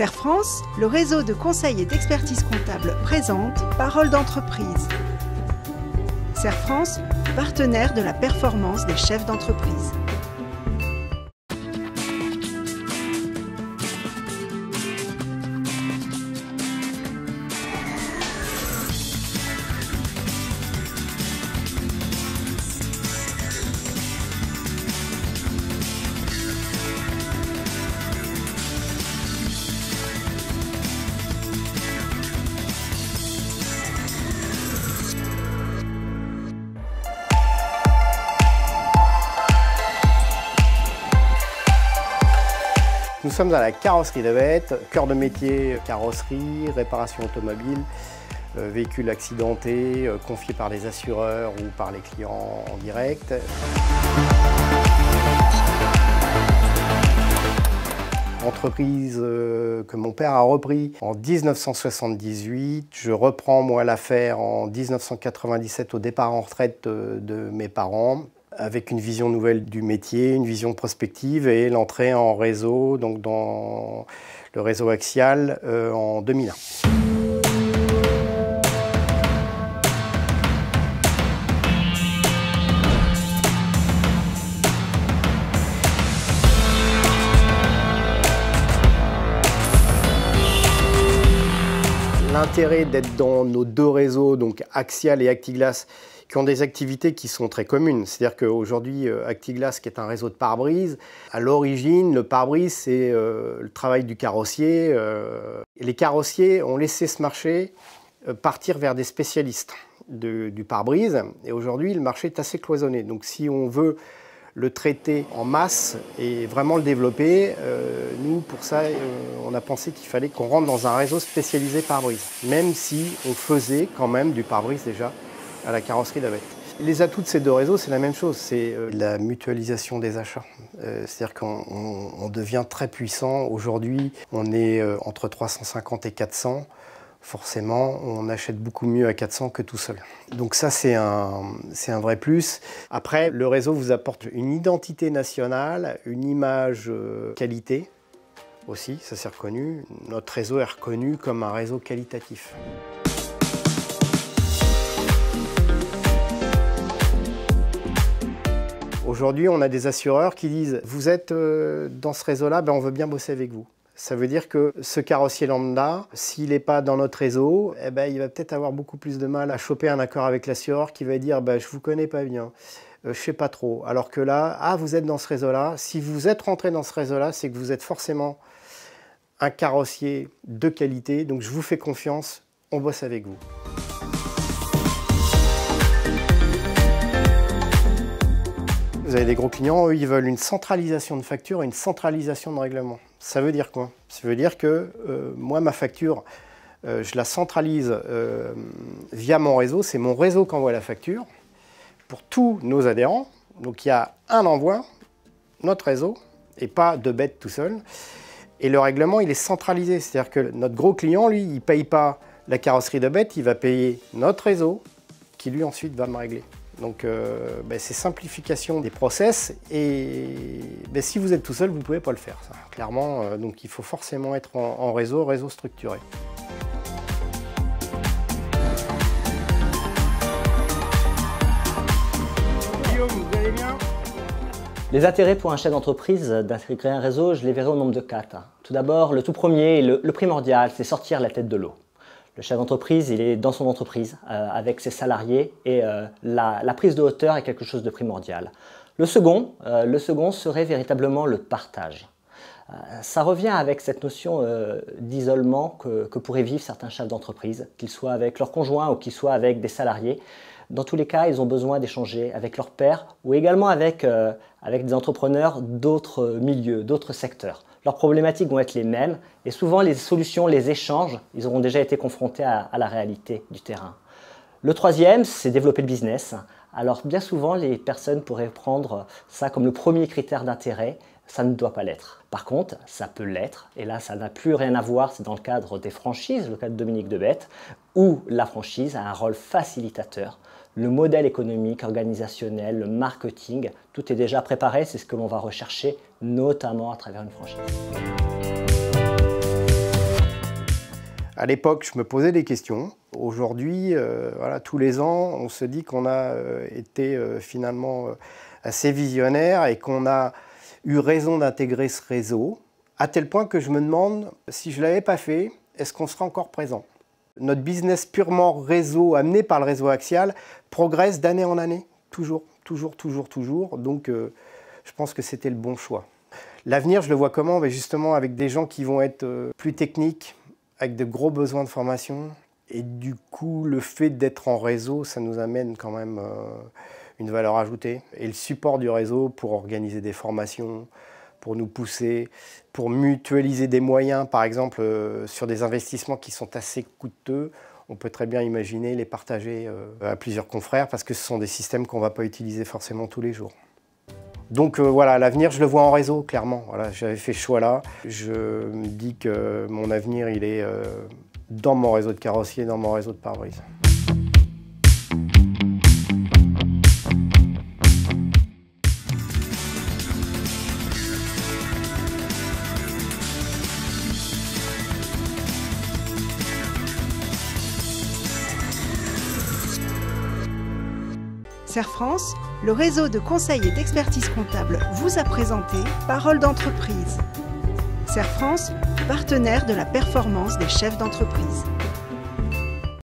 Serre-France, le réseau de conseil et d'expertise comptable présente Parole d'entreprise. Serre-France, partenaire de la performance des chefs d'entreprise. Nous sommes à la carrosserie de Bette, cœur de métier, carrosserie, réparation automobile, véhicules accidentés, confiés par des assureurs ou par les clients en direct. Entreprise que mon père a repris en 1978. Je reprends moi l'affaire en 1997 au départ en retraite de mes parents, avec une vision nouvelle du métier, une vision prospective et l'entrée en réseau, donc dans le réseau Axial en 2001. L'intérêt d'être dans nos deux réseaux, donc Axial et Actiglas, qui ont des activités qui sont très communes. C'est-à-dire qu'aujourd'hui, Actiglas, qui est un réseau de pare-brise, à l'origine, le pare-brise, c'est le travail du carrossier. Les carrossiers ont laissé ce marché partir vers des spécialistes du pare-brise. Et aujourd'hui, le marché est assez cloisonné. Donc si on veut le traiter en masse et vraiment le développer, nous, pour ça, on a pensé qu'il fallait qu'on rentre dans un réseau spécialisé pare-brise. Même si on faisait quand même du pare-brise déjà à la carrosserie d'Avette. Les atouts de ces deux réseaux, c'est la même chose, c'est la mutualisation des achats. C'est-à-dire qu'on devient très puissant. Aujourd'hui, on est entre 350 et 400. Forcément, on achète beaucoup mieux à 400 que tout seul. Donc ça, c'est un vrai plus. Après, le réseau vous apporte une identité nationale, une image qualité aussi, ça c'est reconnu. Notre réseau est reconnu comme un réseau qualitatif. Aujourd'hui, on a des assureurs qui disent « Vous êtes dans ce réseau-là, ben on veut bien bosser avec vous ». Ça veut dire que ce carrossier lambda, s'il n'est pas dans notre réseau, eh ben, il va peut-être avoir beaucoup plus de mal à choper un accord avec l'assureur qui va dire ben, « Je ne vous connais pas bien, je ne sais pas trop ». Alors que là, ah, vous êtes dans ce réseau-là. Si vous êtes rentré dans ce réseau-là, c'est que vous êtes forcément un carrossier de qualité. Donc je vous fais confiance, on bosse avec vous. Vous avez des gros clients, eux, ils veulent une centralisation de facture et une centralisation de règlement. Ça veut dire quoi? Ça veut dire que moi, ma facture, je la centralise via mon réseau. C'est mon réseau qui envoie la facture pour tous nos adhérents. Donc il y a un envoi, notre réseau, et pas de Bette tout seul. Et le règlement, il est centralisé. C'est-à-dire que notre gros client, lui, il ne paye pas la carrosserie de Bette, il va payer notre réseau qui, lui, ensuite, va me régler. Donc c'est simplification des process et si vous êtes tout seul, vous ne pouvez pas le faire. Ça. Clairement, donc il faut forcément être en réseau structuré. Guillaume, vous allez bien? Les intérêts pour un chef d'entreprise d'intégrer un réseau, je les verrai au nombre de 4. Tout d'abord, le tout premier et le primordial, c'est sortir la tête de l'eau. Le chef d'entreprise, il est dans son entreprise avec ses salariés et la prise de hauteur est quelque chose de primordial. Le second serait véritablement le partage. Ça revient avec cette notion d'isolement que pourraient vivre certains chefs d'entreprise, qu'ils soient avec leurs conjoints ou qu'ils soient avec des salariés. Dans tous les cas, ils ont besoin d'échanger avec leurs pairs ou également avec des entrepreneurs d'autres milieux, d'autres secteurs. Leurs problématiques vont être les mêmes et souvent les solutions, les échanges, ils auront déjà été confrontés à la réalité du terrain. Le troisième, c'est développer le business. Alors bien souvent, les personnes pourraient prendre ça comme le premier critère d'intérêt. Ça ne doit pas l'être. Par contre, ça peut l'être, et là, ça n'a plus rien à voir, c'est dans le cadre des franchises, le cas de Dominique de Bette, où la franchise a un rôle facilitateur. Le modèle économique, organisationnel, le marketing, tout est déjà préparé, c'est ce que l'on va rechercher, notamment à travers une franchise. À l'époque, je me posais des questions. Aujourd'hui, voilà, tous les ans, on se dit qu'on a été finalement assez visionnaire et qu'on a eu raison d'intégrer ce réseau, à tel point que je me demande, si je ne l'avais pas fait, est-ce qu'on sera encore présent? Notre business purement réseau, amené par le réseau Axial, progresse d'année en année, toujours. Donc, je pense que c'était le bon choix. L'avenir, je le vois comment? Justement, avec des gens qui vont être plus techniques, avec de gros besoins de formation. Et du coup, le fait d'être en réseau, ça nous amène quand même une valeur ajoutée. Et le support du réseau pour organiser des formations, pour nous pousser, pour mutualiser des moyens, par exemple, sur des investissements qui sont assez coûteux, on peut très bien imaginer les partager à plusieurs confrères parce que ce sont des systèmes qu'on ne va pas utiliser forcément tous les jours. Donc voilà, l'avenir, je le vois en réseau, clairement. Voilà, j'avais fait ce choix-là. Je me dis que mon avenir, il est dans mon réseau de carrossier, dans mon réseau de pare-brise. Serre France, le réseau de conseil et d'expertise comptable vous a présenté Parole d'entreprise. Serre France, partenaire de la performance des chefs d'entreprise.